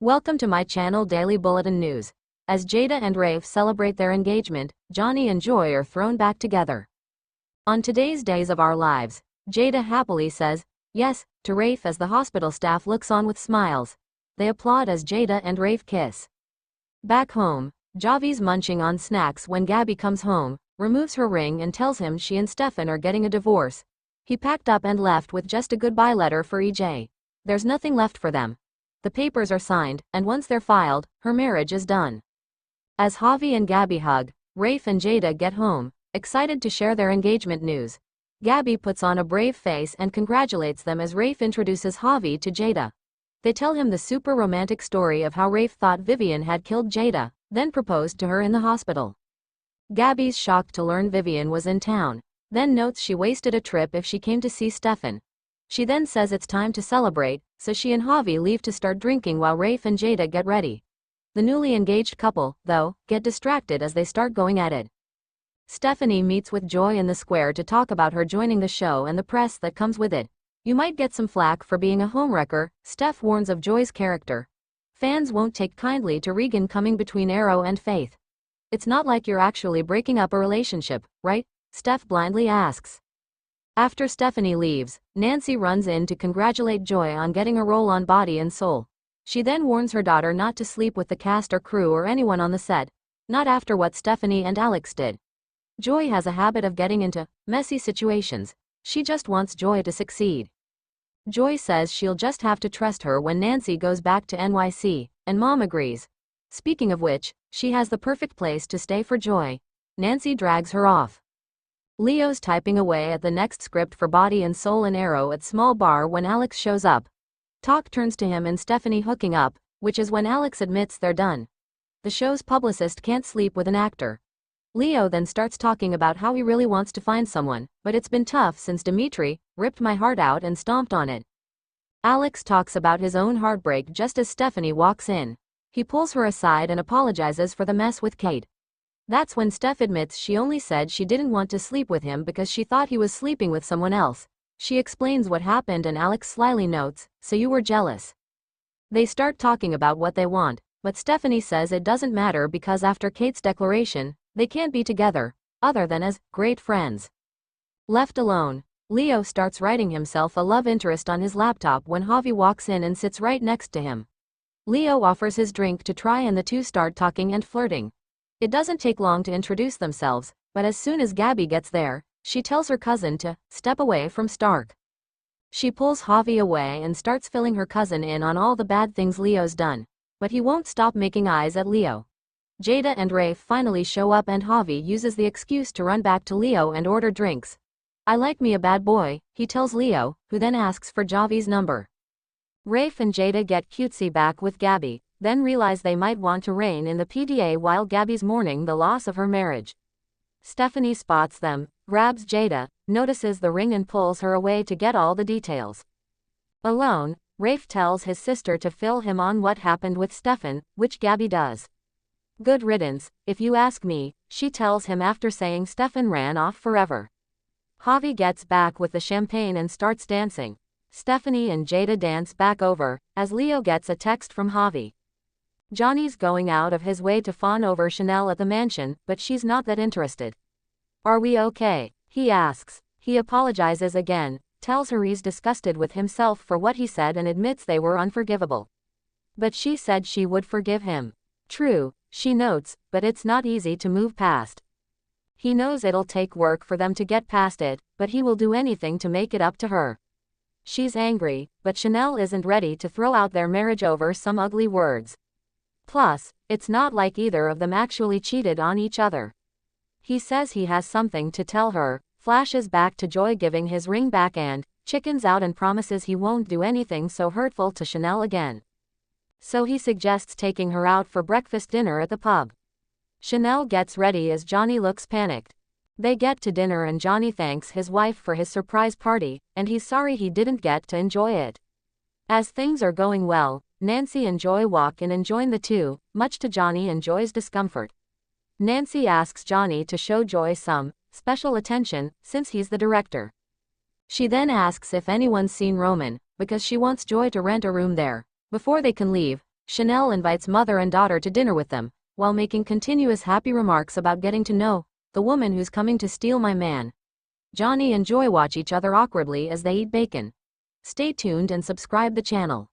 Welcome to my channel Daily Bulletin News. As Jada and Rafe celebrate their engagement, Johnny and Joy are thrown back together. On today's Days of Our Lives, Jada happily says yes to Rafe as the hospital staff looks on with smiles. They applaud as Jada and Rafe kiss. Back home, Javi's munching on snacks when Gabby comes home, removes her ring and tells him she and Stefan are getting a divorce. He packed up and left with just a goodbye letter for EJ. There's nothing left for them. The papers are signed, and once they're filed, her marriage is done. As Javi and Gabby hug, Rafe and Jada get home, excited to share their engagement news. Gabby puts on a brave face and congratulates them as Rafe introduces Javi to Jada. They tell him the super romantic story of how Rafe thought Vivian had killed Jada, then proposed to her in the hospital. Gabby's shocked to learn Vivian was in town, then notes she wasted a trip if she came to see Stefan. She then says it's time to celebrate, so she and Javi leave to start drinking while Rafe and Jada get ready. The newly engaged couple, though, get distracted as they start going at it. Stephanie meets with Joy in the square to talk about her joining the show and the press that comes with it. You might get some flack for being a homewrecker, Steph warns of Joy's character. Fans won't take kindly to Regan coming between Arrow and Faith. It's not like you're actually breaking up a relationship, right? Steph blindly asks. After Stephanie leaves, Nancy runs in to congratulate Joy on getting a role on Body and Soul. She then warns her daughter not to sleep with the cast or crew or anyone on the set, not after what Stephanie and Alex did. Joy has a habit of getting into messy situations. She just wants Joy to succeed. Joy says she'll just have to trust her when Nancy goes back to NYC, and Mom agrees. Speaking of which, she has the perfect place to stay for Joy. Nancy drags her off. Leo's typing away at the next script for Body and Soul and Arrow at small bar when Alex shows up. Talk turns to him and Stephanie hooking up, which is when Alex admits they're done. The show's publicist can't sleep with an actor. Leo then starts talking about how he really wants to find someone, but it's been tough since Dimitri ripped my heart out and stomped on it. Alex talks about his own heartbreak just as Stephanie walks in. He pulls her aside and apologizes for the mess with Kate. That's when Steph admits she only said she didn't want to sleep with him because she thought he was sleeping with someone else. She explains what happened and Alex slyly notes, "So you were jealous." They start talking about what they want, but Stephanie says it doesn't matter because after Kate's declaration, they can't be together, other than as great friends. Left alone, Leo starts writing himself a love interest on his laptop when Javi walks in and sits right next to him. Leo offers his drink to try and the two start talking and flirting. It doesn't take long to introduce themselves, but as soon as Gabby gets there, she tells her cousin to step away from Stark. She pulls Javi away and starts filling her cousin in on all the bad things Leo's done, but he won't stop making eyes at Leo. Jada and Rafe finally show up and Javi uses the excuse to run back to Leo and order drinks. "I like me a bad boy," he tells Leo, who then asks for Javi's number. Rafe and Jada get cutesy back with Gabby, then realize they might want to reign in the PDA while Gabby's mourning the loss of her marriage. Stephanie spots them, grabs Jada, notices the ring and pulls her away to get all the details. Alone, Rafe tells his sister to fill him on what happened with Stefan, which Gabby does. "Good riddance, if you ask me," she tells him after saying Stefan ran off forever. Javi gets back with the champagne and starts dancing. Stephanie and Jada dance back over, as Leo gets a text from Javi. Johnny's going out of his way to fawn over Chanel at the mansion, but she's not that interested. "Are we okay?" he asks. He apologizes again, tells her he's disgusted with himself for what he said and admits they were unforgivable. But she said she would forgive him. True, she notes, but it's not easy to move past. He knows it'll take work for them to get past it, but he will do anything to make it up to her. She's angry, but Chanel isn't ready to throw out their marriage over some ugly words. Plus, it's not like either of them actually cheated on each other. He says he has something to tell her, flashes back to Joy giving his ring back and chickens out and promises he won't do anything so hurtful to Chanel again. So he suggests taking her out for breakfast dinner at the pub. Chanel gets ready as Johnny looks panicked. They get to dinner and Johnny thanks his wife for his surprise party, and he's sorry he didn't get to enjoy it. As things are going well, Nancy and Joy walk in and join the two, much to Johnny and Joy's discomfort. Nancy asks Johnny to show Joy some special attention, since he's the director. She then asks if anyone's seen Roman, because she wants Joy to rent a room there. Before they can leave, Chanel invites mother and daughter to dinner with them, while making continuous happy remarks about getting to know the woman who's coming to steal my man. Johnny and Joy watch each other awkwardly as they eat bacon. Stay tuned and subscribe the channel.